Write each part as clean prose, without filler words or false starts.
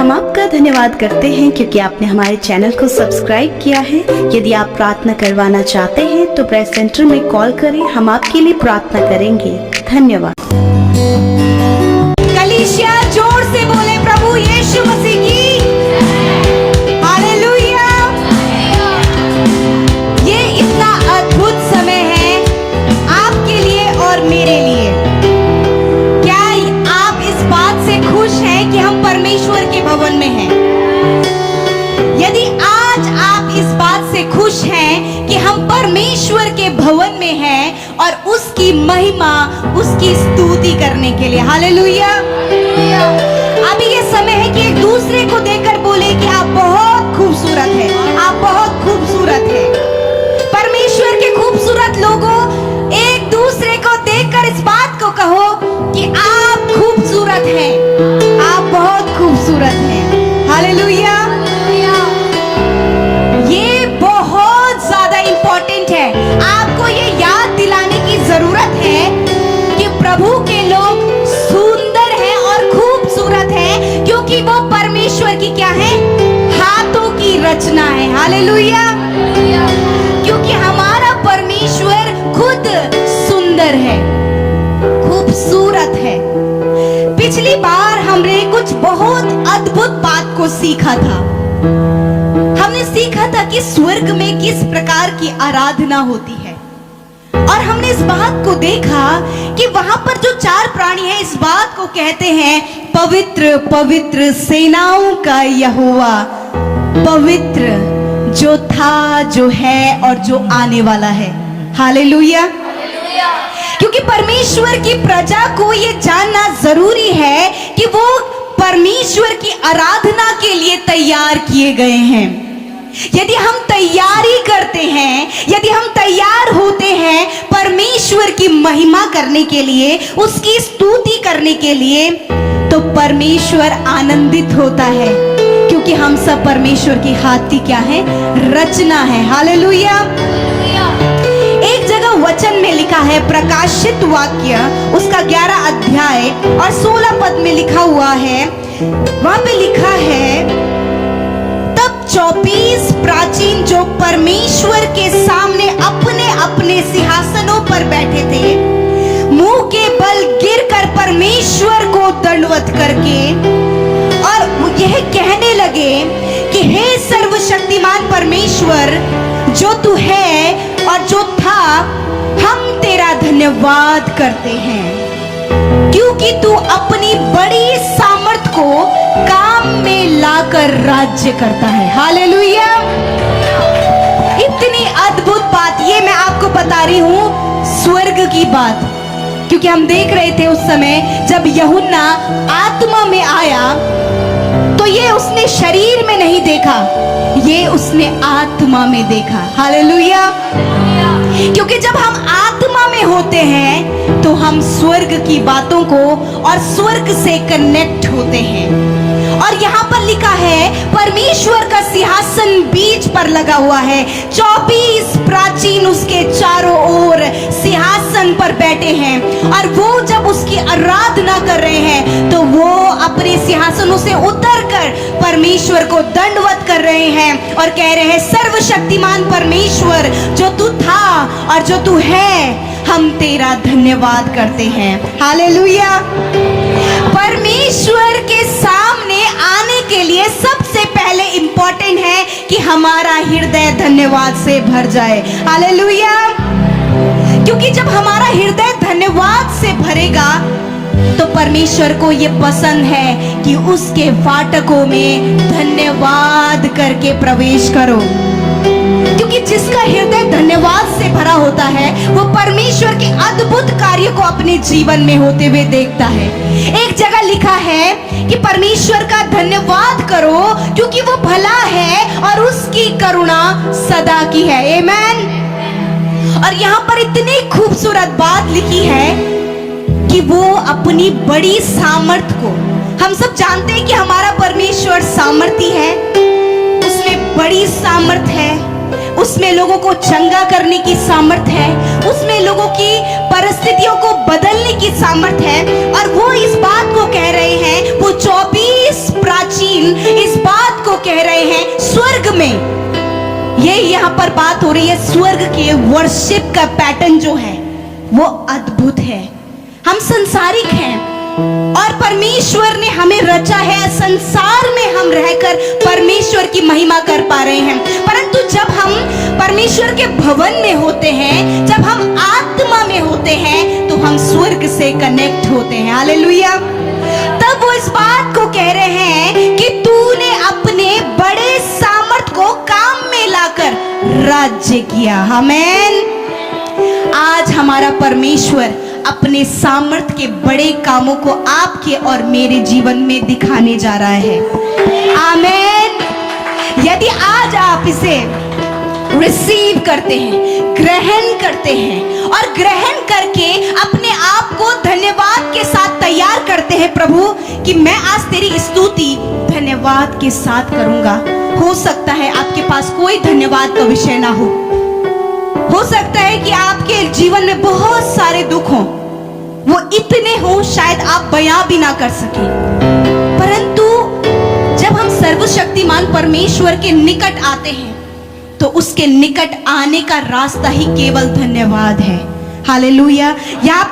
हम आपका धन्यवाद करते हैं क्योंकि आपने हमारे चैनल को सब्सक्राइब किया है। यदि आप प्रार्थना करवाना चाहते हैं तो प्रेस सेंटर में कॉल करें, हम आपके लिए प्रार्थना करेंगे। धन्यवाद। कलीसिया जोर से बोले प्रभु यीशु मसीह की हालेलुया। ये इतना अद्भुत समय है आपके लिए और मेरे लिए। क्या आप इस बात से खुश हैं कि हम परमेश्वर के भवन में हैं? यदि आज आप इस बात से खुश हैं कि हम परमेश्वर के भवन में हैं और उसकी महिमा, उसकी स्तुति करने के लिए, हालेलुया। अभी ये समय है कि एक दूसरे को देखकर बोले कि आप बहुत खूबसूरत हैं, आप बहुत खूबसूरत हैं। परमेश्वर के खूबसूरत लोगों, एक दूसरे को देखकर इस बात को कहो कि आप खूबसूरत हैं, आप बहुत खूबसूरत हैं। हालेलुया। ये बहुत ज्यादा इंपॉर्टेंट है। आपको ये याद दिलाने की जरूरत है कि प्रभु के लोग सुंदर हैं और खूबसूरत हैं क्योंकि वो परमेश्वर की क्या है? हाथों की रचना है। हालेलुया। क्योंकि हमारा परमेश्वर खुद सुंदर है, खूबसूरत है। पिछली बार हमने कुछ बहुत अद्भुत बात को सीखा था। हमने सीखा था कि स्वर्ग में किस प्रकार की आराधना होती है और हमने इस बात को देखा कि वहां पर जो चार प्राणी हैं इस बात को कहते हैं, पवित्र पवित्र सेनाओं का यहोवा, पवित्र जो था, जो है और जो आने वाला है। हालेलुया। क्योंकि परमेश्वर की प्रजा को ये जानना जरूरी है कि वो परमेश्वर की आराधना के लिए तैयार किए गए हैं। यदि हम तैयारी करते हैं, यदि हम तैयार होते हैं परमेश्वर की महिमा करने के लिए, उसकी स्तुति करने के लिए, तो परमेश्वर आनंदित होता है क्योंकि हम सब परमेश्वर की हाथ की क्या है? रचना है। हालेलुया। एक जगह वचन में लिखा है, प्रकाशित वाक्य उसका 11 अध्याय और 16 पद में लिखा हुआ है, वहां पे लिखा है, तब 24 प्राचीन जो परमेश्वर के सामने अपने अपने सिंहासनों पर बैठे थे, मुंह के बल गिरकर परमेश्वर को दंडवत करके और यह कहने लगे कि हे सर्वशक्तिमान परमेश्वर, जो तू है और जो था, हम तेरा धन्यवाद करते हैं क्योंकि तू अपनी बड़ी सामर्थ को काम में लाकर राज्य करता है। हालेलुया। इतनी अद्भुत बात, ये मैं आपको बता रही हूं स्वर्ग की बात, क्योंकि हम देख रहे थे उस समय जब यूहन्ना आत्मा में आया तो ये उसने शरीर में नहीं देखा, ये उसने आत्मा में देखा। हालेलुया। क्योंकि जब हम आत्मा में होते हैं तो हम स्वर्ग की बातों को और स्वर्ग से कनेक्ट होते हैं। और यहाँ पर लिखा है, परमेश्वर का सिंहासन बीच पर लगा हुआ है, 24 प्राचीन उसके चारों ओर सिंहासन पर बैठे हैं और वो जब उसकी आराधना कर रहे हैं तो वो अपने सिंहासनों से उतरकर परमेश्वर को दंडवत कर रहे हैं और कह रहे हैं, सर्वशक्तिमान परमेश्वर, जो तू था और जो तू है, हम तेरा धन्यवाद करते हैं। हालेलुया। परमेश्वर के सामने आने के लिए सबसे पहले इंपॉर्टेंट है कि हमारा हृदय धन्यवाद से भर जाए। हालेलुया। क्योंकि जब हमारा हृदय धन्यवाद से भरेगा तो परमेश्वर को ये पसंद है कि उसके फाटकों में धन्यवाद करके प्रवेश करो। क्योंकि जिसका हृदय धन्यवाद से भरा होता है वो परमेश्वर के अद्भुत कार्य को अपने जीवन में होते हुए देखता है। एक जगह लिखा है कि परमेश्वर का धन्यवाद करो क्योंकि वो भला है और उसकी करुणा सदा की है। आमेन। और यहाँ पर इतनी खूबसूरत बात लिखी है कि वो अपनी बड़ी सामर्थ को, हम सब जानते हैं कि हमारा परमेश्वर सामर्थी है, उसमें बड़ी सामर्थ है, उसमें लोगों को चंगा करने की सामर्थ है, उसमें लोगों की परिस्थितियों को बदलने की सामर्थ है। और वो इस बात को कह रहे हैं, वो 24 इस प्राचीन इस बात को कह रहे हैं स्वर्ग में। ये यहाँ पर बात हो रही है स्वर्ग के वर्शिप का पैटर्न जो है वो अद्भुत है। हम संसारिक हैं और परमेश्वर ने हमें रचा है, संसार में हम रहकर परमेश्वर की महिमा कर पा रहे हैं। परंतु जब हम परमेश्वर के भवन में होते हैं, जब हम आत्मा में होते हैं, तो हम स्वर्ग से कनेक्ट होते हैं। हालेलुया। तब वो इस बात को कह रहे हैं कि तूने अपने बड़े सामर्थ को काम में लाकर राज्य किया। आमीन। आज हमारा परमेश्वर अपने सामर्थ के बड़े कामों को आपके और मेरे जीवन में दिखाने जा रहा है। आमीन। यदि आज आप इसे रिसीव करते हैं, ग्रहण करते हैं और ग्रहण करके अपने आप को धन्यवाद के साथ तैयार करते हैं प्रभु कि मैं आज तेरी स्तुति धन्यवाद के साथ करूंगा। हो सकता है आपके पास कोई धन्यवाद का विषय ना हो सकता है कि आपके जीवन में बहुत सारे दुख हों, वो इतने हो शायद आप बयां भी ना कर सके। परंतु जब हम सर्वशक्तिमान परमेश्वर के निकट आते हैं तो उसके निकट आने का रास्ता ही केवल धन्यवाद है। हालेलुया। यहाँ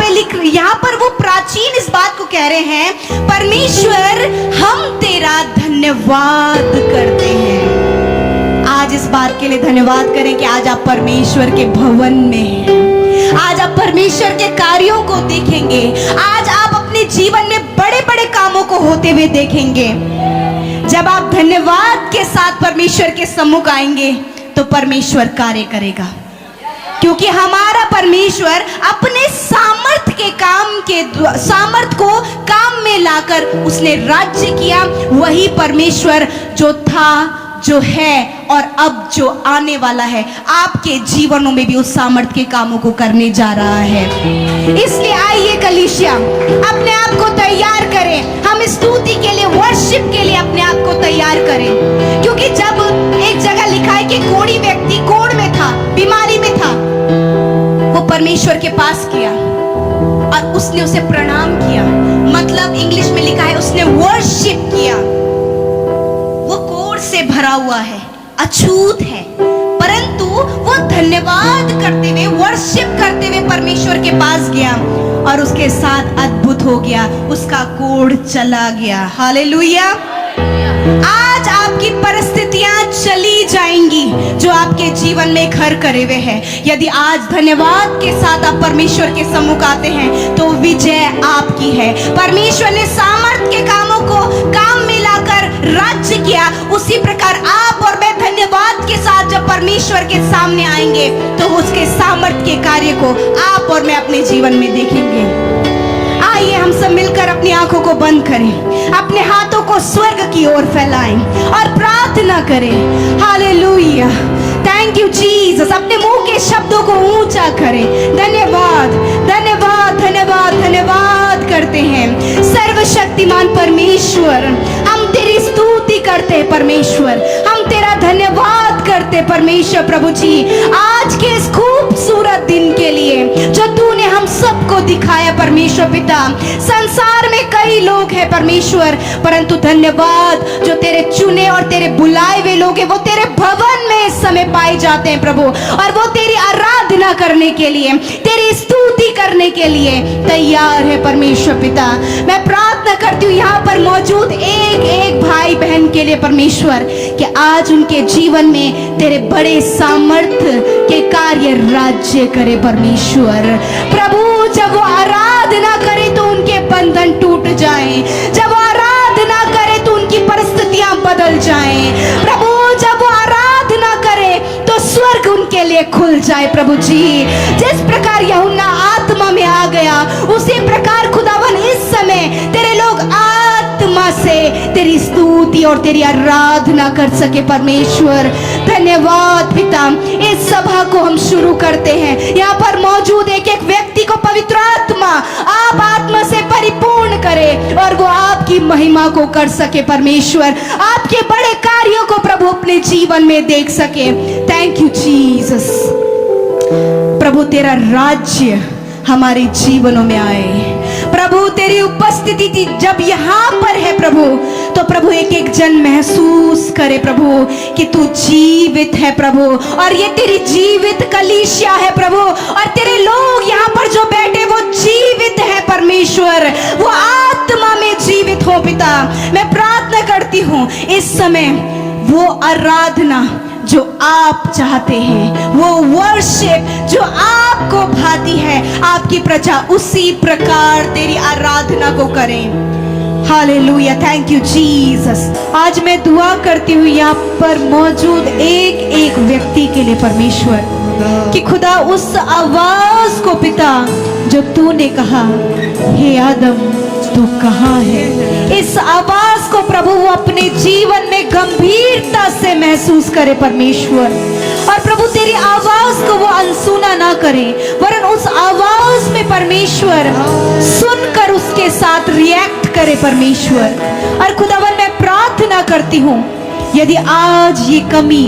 पर वो प्राचीन इस बात को कह रहे हैं, परमेश्वर हम तेरा धन्यवाद करते हैं। आज इस बात के लिए धन्यवाद करें कि आज आप परमेश्वर के भवन में हैं। आज आप परमेश्वर के कार्यों को देखेंगे। आज आप अपने जीवन में बड़े बड़े कामों को होते हुए देखेंगे। जब आप धन्यवाद के साथ परमेश्वर के सम्मुख आएंगे तो परमेश्वर कार्य करेगा, क्योंकि हमारा परमेश्वर अपने सामर्थ को काम में लाकर उसने राज्य किया। वही परमेश्वर जो था, जो है और अब जो आने वाला है, आपके जीवनों में भी उस सामर्थ के कामों को करने जा रहा है। इसलिए आइए कलीसिया, अपने आप को तैयार करें। हम स्तुति के लिए, वर्शिप के लिए अपने आप को तैयार करें, क्योंकि जब एक जगह लिखा है कि कोढ़ी व्यक्ति कोढ़ में था, बीमारी में था, वो परमेश्वर के पास किया और उसने उसे प्रणाम किया। मतलब इंग्लिश में लिखा है उसने वर्शिप किया। वो कोढ़ से भरा हुआ है, अछूत है, परंतु वो धन्यवाद करते हुए, वर्शिप करते हुए परमेश्वर के पास गया और उसके साथ अद्भुत हो गया, उसका कोढ़ चला गया। हालेलुया। आज आपकी परिस्थितियां चली जाएंगी जो आपके जीवन में घर करे हुए हैं। यदि आज धन्यवाद के साथ आप परमेश्वर के सम्मुख आते हैं तो विजय आपकी है। परमेश्वर ने सामर्थ के कामों को काम में लाकर राज्य किया, उसी प्रकार आप और मैं धन्यवाद के साथ जब परमेश्वर के सामने आएंगे तो उसके सामर्थ के कार्य को आप और मैं अपने जीवन में देखेंगे। आइए हम सब मिलकर अपनी आंखों को बंद करें, अपने हाथों को स्वर्ग की ओर फैलाएं और प्रार्थना करें। हालेलुया। Thank you Jesus. अपने मुंह के शब्दों को ऊंचा करें। धन्यवाद, धन्यवाद, धन्यवाद, धन्यवाद करते हैं सर्वशक्तिमान परमेश्वर। हम तेरी स्तुति करते हैं परमेश्वर, हम तेरा धन्यवाद करते परमेश्वर। प्रभु जी, आज के इस खूबसूरत दिन के लिए जो तूने हम सबको दिखाया परमेश्वर पिता। संसार में कई लोग हैं परमेश्वर, परंतु धन्यवाद जो तेरे चुने और तेरे बुलाए हुए लोग हैं वो तेरे भवन में इस समय पाए जाते हैं प्रभु, और वो तेरी आराधना करने के लिए, तेरी स्तुति करने के लिए तैयार है परमेश्वर पिता। मैं प्रार्थना करती हूँ यहाँ पर मौजूद एक एक भाई बहन के लिए परमेश्वर, कि आज उनके जीवन में तेरे बड़े सामर्थ्य के कार्य राज्य करे परमेश्वर। प्रभु, जब वो आराधना करे तो उनके बंधन टूट जाएं, जब वो आराधना करे तो उनकी परिस्थितियां बदल जाएं। प्रभु, जब वो आराधना करे तो स्वर्ग उनके लिए खुल जाए। प्रभु जी, जिस प्रकार यूहन्ना आत्मा में आ गया, उसी प्रकार खुदावन इस समय तेरे लोग आत्मा से तेरी स्तुति और तेरी आराधना कर सके परमेश्वर। धन्यवाद पिता। इस सभा को हम शुरू करते हैं। यहाँ पर मौजूद एक एक व्यक्ति को पवित्र आत्मा, आप आत्मा से परिपूर्ण करे और वो आपकी महिमा को कर सके परमेश्वर, आपके बड़े कार्यों को प्रभु अपने जीवन में देख सके। Thank you Jesus. प्रभु, तेरा राज्य हमारे जीवनों में आए। प्रभु, तेरी उपस्थिति जब यहाँ पर है प्रभु, तो प्रभु एक एक जन महसूस करे प्रभु कि तू जीवित है प्रभु, और ये तेरी जीवित कलीसिया है प्रभु, और तेरे लोग यहाँ पर जो बैठे वो जीवित है परमेश्वर, वो आत्मा में जीवित हो पिता। मैं प्रार्थना करती हूँ इस समय वो आराधना जो आप चाहते हैं, वो वर्शिप जो आपको भाती है, आपकी प्रजा उसी प्रकार तेरी आराधना को करें। Hallelujah, thank you Jesus. आज मैं दुआ करती हूँ यहाँ पर मौजूद एक एक व्यक्ति के लिए परमेश्वर, कि खुदा उस आवाज को पिता जो तूने कहा हे आदम तू कहाँ है, इस आवाज को प्रभु वो अपने जीवन में गंभीरता से महसूस करे परमेश्वर, और प्रभु तेरी आवाज को वो अनसुना ना करे, वरन उस आवाज में परमेश्वर सुनकर उसके साथ रिएक्ट करे परमेश्वर। और खुदावन मैं प्रार्थना करती हूँ यदि आज ये कमी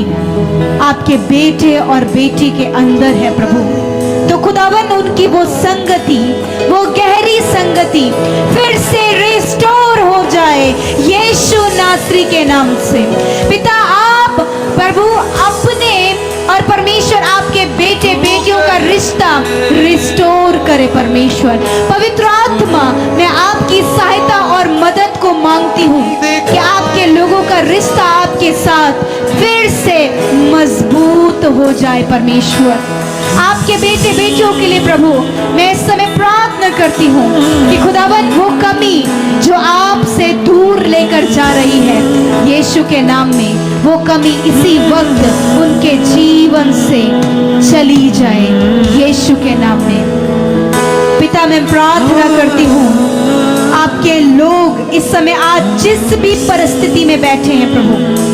आपके बेटे और बेटी के अंदर है प्रभु, तो खुदावन उनकी वो संगति, वो गहरी संगति फिर से रिस्टोर हो जाए यीशु नासरी के नाम से। पिता आप प्रभु अपने और परमेश्वर आपके बेटे बेटियों का रिश्ता रिस्टोर करे परमेश्वर। पवित्र आत्मा मैं आपकी सहायता और मदद को मांगती हूँ कि आपके लोगों का रिश्ता आपके साथ फिर से मजबूत हो जाए परमेश्वर। आपके बेटे बेटियों के लिए प्रभु मैं इस समय प्रार्थना करती हूँ कि खुदावन वो कमी जो आपसे दूर लेकर जा रही है यीशु के नाम में, वो कमी इसी वक्त उनके जीवन से चली जाए यीशु के नाम में। पिता मैं प्रार्थना करती हूँ आपके लोग इस समय आज जिस भी परिस्थिति में बैठे हैं प्रभु,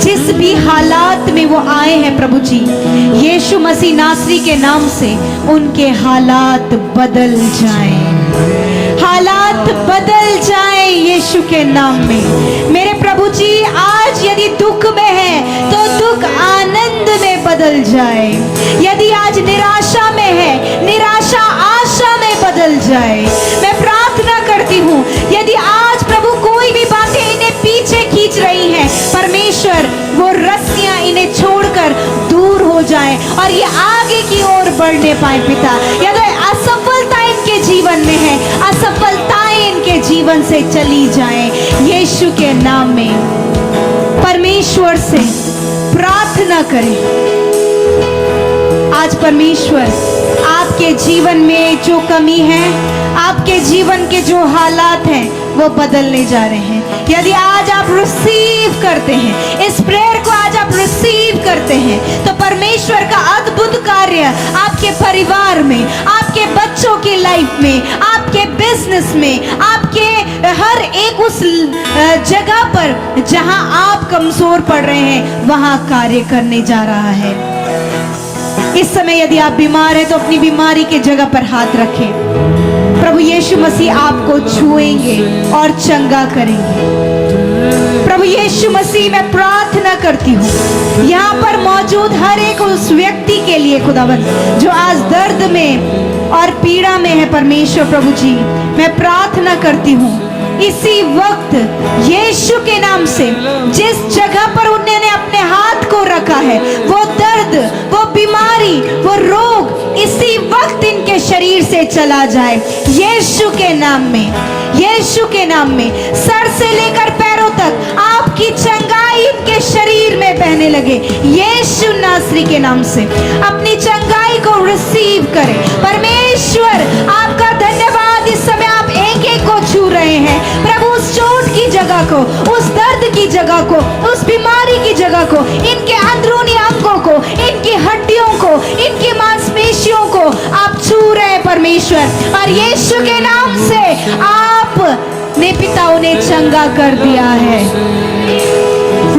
जिस भी हालात में वो आए हैं प्रभु जी, यीशु मसीह नासरी के नाम से उनके हालात बदल जाएं, हालात बदल जाएं यीशु के नाम में। मेरे प्रभु जी आज यदि दुख में है तो दुख आनंद में बदल जाए, यदि आज निराशा में है निराशा आशा में बदल जाए। मैं प्रार्थना करती हूँ यदि आज प्रभु कोई भी बातें इन्हें पीछे खींच रही हैं परमेश्वर, वो रस्सियां इन्हें छोड़कर दूर हो जाए और ये आगे की ओर बढ़ने पाए पिता। यदि असफलता इनके जीवन में है, असफलताएं इनके जीवन से चली जाएं यीशु के नाम में। परमेश्वर से प्रार्थना करें आज परमेश्वर आपके जीवन में जो कमी है, आपके जीवन के जो हालात हैं वो बदलने जा रहे हैं। यदि आज आप रिसीव करते हैं इस प्रेयर को, आज आप रिसीव करते हैं तो परमेश्वर का अद्भुत कार्य आपके परिवार में, आपके बच्चों की लाइफ में, आपके बिजनेस में, आपके हर एक उस जगह पर जहां आप कमजोर पड़ रहे हैं वहां कार्य करने जा रहा है। इस समय यदि आप बीमार हैं तो अपनी बीमारी के जगह पर हाथ रखें, प्रभु यीशु मसीह आपको छुएंगे और चंगा करेंगे। प्रभु यीशु मसीह मैं प्रार्थना करती हूँ यहाँ पर मौजूद हर एक उस व्यक्ति के लिए खुदावन जो आज दर्द में और पीड़ा में है परमेश्वर प्रभु जी, मैं प्रार्थना करती हूँ इसी वक्त यीशु के नाम से जिस जगह पर उन्होंने अपने हाथ को रखा है वो दर्द, वो बीमारी, वो रोग इसी वक्त इनके शरीर से चला जाए यीशु के नाम में, यीशु के नाम में। सर से लेकर पैरों तक आपकी चंगाई इनके शरीर में बहने लगे यीशु नासरी के नाम से। अपनी चंगाई को रिसीव करें परमेश्वर। आपका धन्यवाद, इस समय आप एक एक को छू रहे हैं प्रभु, उस चोट की जगह को, उस दर्द की जगह को, उस बीमारी की जगह को, इनके अंदरूनी अंगों को, इनकी हड्डियों को, इनकी मांसपेशियों को आप छू रहे हैं परमेश्वर। और यीशु के नाम से आपने पिता उन्हें चंगा कर दिया है।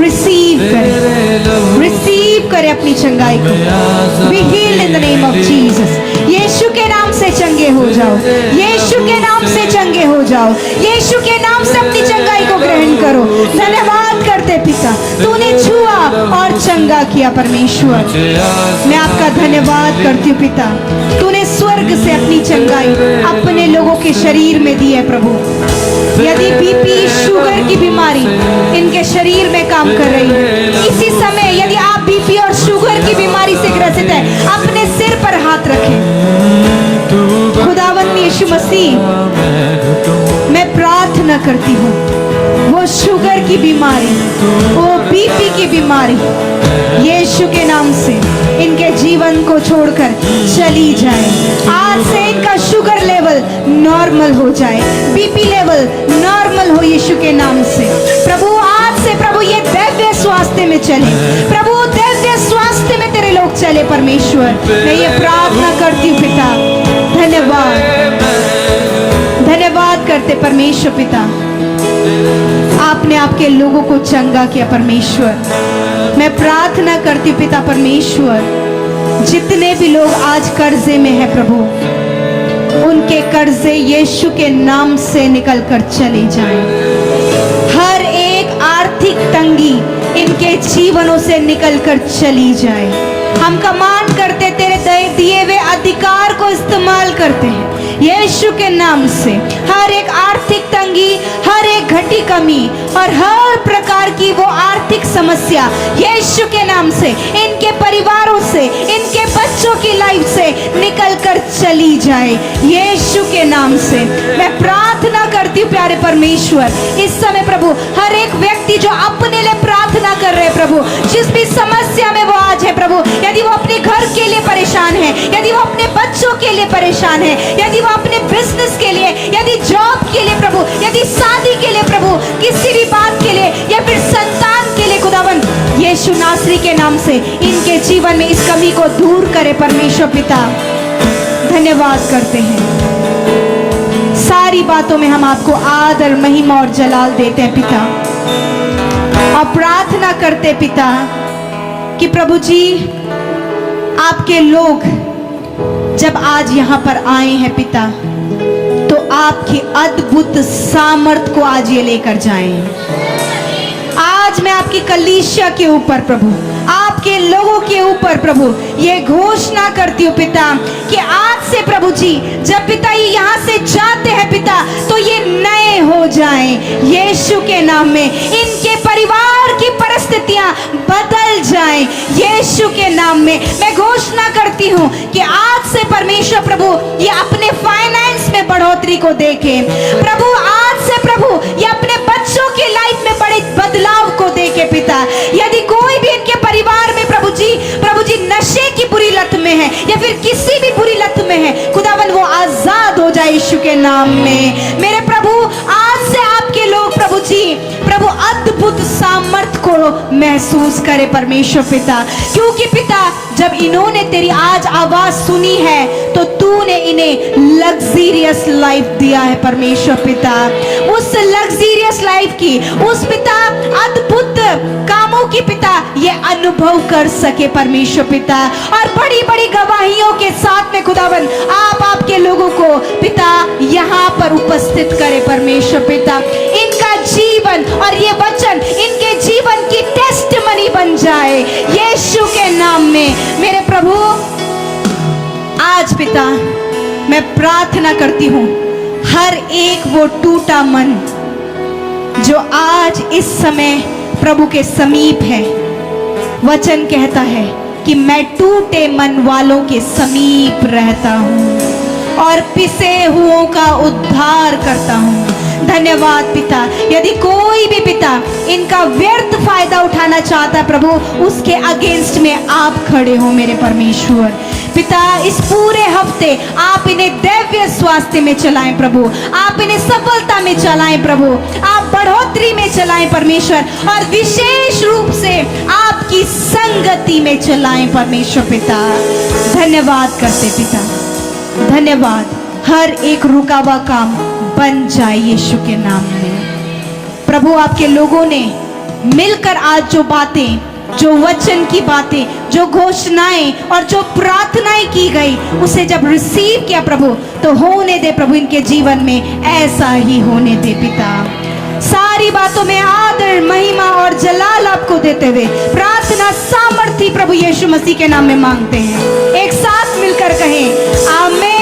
रिसीव करें, रिसीव करें अपनी चंगाई को। Be healed in the name of Jesus. यीशु के नाम से चंगे हो जाओ, यीशु के नाम से चंगे हो जाओ, यीशु के नाम से अपनी चंगाई को ग्रहण करो। धन्यवाद करते पिता, तूने छुआ और चंगा किया परमेश्वर। मैं आपका धन्यवाद करती हूँ पिता, तूने स्वर्ग से अपनी चंगाई अपने लोगों के शरीर में दी है प्रभु। यदि बीपी शुगर की बीमारी इनके शरीर में काम कर रही है, इसी समय यदि आप बीपी और शुगर की बीमारी से ग्रसित है, अपने सिर पर हाथ रखें। खुदावंद यीशु मसीह, मैं प्रार्थना करती हूँ वो शुगर की बीमारी, वो बीपी की बीमारी यीशु के नाम से इनके जीवन को छोड़कर चली जाए। आज से इनका शुगर लेवल नॉर्मल हो जाए, बीपी लेवल नॉर्मल हो यीशु के नाम से। प्रभु आज से प्रभु ये दिव्य स्वास्थ्य में चले, प्रभु दिव्य स्वास्थ्य में तेरे लोग चले। परमेश्वर, मैं ये प्रार्थना करती हूँ पिता। धन्यवाद, धन्यवाद करते परमेश्वर पिता, आपने आपके लोगों को चंगा किया। परमेश्वर, मैं प्रार्थना करती हूँ पिता परमेश्वर, जितने भी लोग आज कर्जे में है प्रभु, उनके कर्जे यीशु के नाम से निकल कर चले जाएं। हर एक आर्थिक तंगी इनके जीवनों से निकल कर चली जाए। हम कमांड करते, तेरे दिए हुए अधिकार को इस्तेमाल करते हैं यीशु के नाम से। हर एक आर्थिक तंगी, हर एक घटी कमी और हर प्रकार की वो आर्थिक समस्या यीशु के नाम से इनके परिवारों से, इनके बच्चों की लाइफ से निकल कर चली जाए यीशु के नाम से। मैं प्रार्थना करती हूँ प्यारे परमेश्वर, इस समय प्रभु हर एक व्यक्ति जो अपने लिए प्रार्थना कर रहे प्रभु, जिस भी समस्या में वो आज है प्रभु, यदि वो अपने घर के लिए परेशान है, यदि वो अपने बच्चों के लिए परेशान है, यदि वो अपने बिजनेस के लिए, यदि जॉब के लिए प्रभु, यदि शादी के लिए प्रभु, किसी भी बात के लिए या फिर संतान के लिए खुदावन, यीशु नासरी के नाम से इनके जीवन में इस कमी को दूर करे परमेश्वर पिता। धन्यवाद करते हैं, सारी बातों में हम आपको आदर, महिमा और जलाल देते हैं पिता, और प्रार्थना करते पिता कि प्रभु जी आपके लोग जब आज यहाँ पर आए हैं पिता, तो आपकी अद्भुत सामर्थ को आज ये लेकर जाएं। आज मैं आपकी कलीसिया के ऊपर प्रभु, आपके लोगों के ऊपर प्रभु ये घोषणा करती हूँ पिता कि आज से प्रभु जी जब पिता ये यहाँ से जाते हैं पिता, तो ये नए हो जाएं यीशु के नाम में। इनके परिवार की परिस्थितियां बदल जाएं यीशु के नाम में। मैं घोषणा करती हूँ कि आज से परमेश्वर प्रभु ये अपने फाइनेंस में बढ़ोतरी को देखें प्रभु। आज से प्रभु ये अपने बच्चों की लाइफ में बड़े बदलाव को देखे पिता। यदि कोई भी इनके परिवार में प्रभु जी नशे की बुरी लत में है या फिर किसी भी बुरी लत में है, खुदावन वो आजाद हो जाए यीशु के नाम में। मेरे प्रभु आज से आपके लोग प्रभु जी प्रभु अद्भुत सामर्थ को महसूस करे परमेश्वर पिता, क्योंकि पिता जब इन्होंने तेरी आज आवाज सुनी है तो तूने इन्हें लग्जरियस लाइफ दिया है परमेश्वर पिता। उस लग्जरियस लाइफ की, उस पिता अद्भुत कामों की पिता ये अनुभव कर सके परमेश्वर पिता, और बड़ी बड़ी गवाहियों के साथ में खुदावन आप आपके लोगों को पिता यहाँ पर उपस्थित करे परमेश्वर पिता। इनका जीवन और ये वचन इनके जीवन की टेस्टमनी बन जाए यीशु के नाम में। मेरे प्रभु आज पिता मैं प्रार्थना करती हूँ, हर एक वो टूटा मन जो आज इस समय प्रभु के समीप है, वचन कहता है कि मैं टूटे मन वालों के समीप रहता हूँ और पिसे हुओं का उद्धार करता हूँ। धन्यवाद पिता। यदि कोई भी पिता इनका व्यर्थ फायदा उठाना चाहता है प्रभु, उसके अगेंस्ट में आप खड़े हो मेरे परमेश्वर पिता। इस पूरे हफ्ते आप इन्हें दिव्य स्वास्थ्य में चलाएं प्रभु, आप इन्हें सफलता में चलाएं प्रभु, आप बढ़ोतरी में चलाएं परमेश्वर, और विशेष रूप से आपकी संगति में चलाएं परमेश्वर पिता। धन्यवाद करते पिता, धन्यवाद। हर एक रुका हुआ काम बन जाए यीशु के नाम में। प्रभु आपके लोगों ने मिलकर आज जो बातें, जो वचन की बातें, जो घोषणाएं और जो प्रार्थनाएं की गई, उसे जब रिसीव किया प्रभु, तो होने दे प्रभु इनके जीवन में ऐसा ही होने दे पिता। सारी बातों में आदर, महिमा और जलाल आपको देते हुए प्रार्थना सामर्थी प्रभु यीशु मसीह के नाम में मांगते हैं। एक साथ मिलकर कहें आमीन।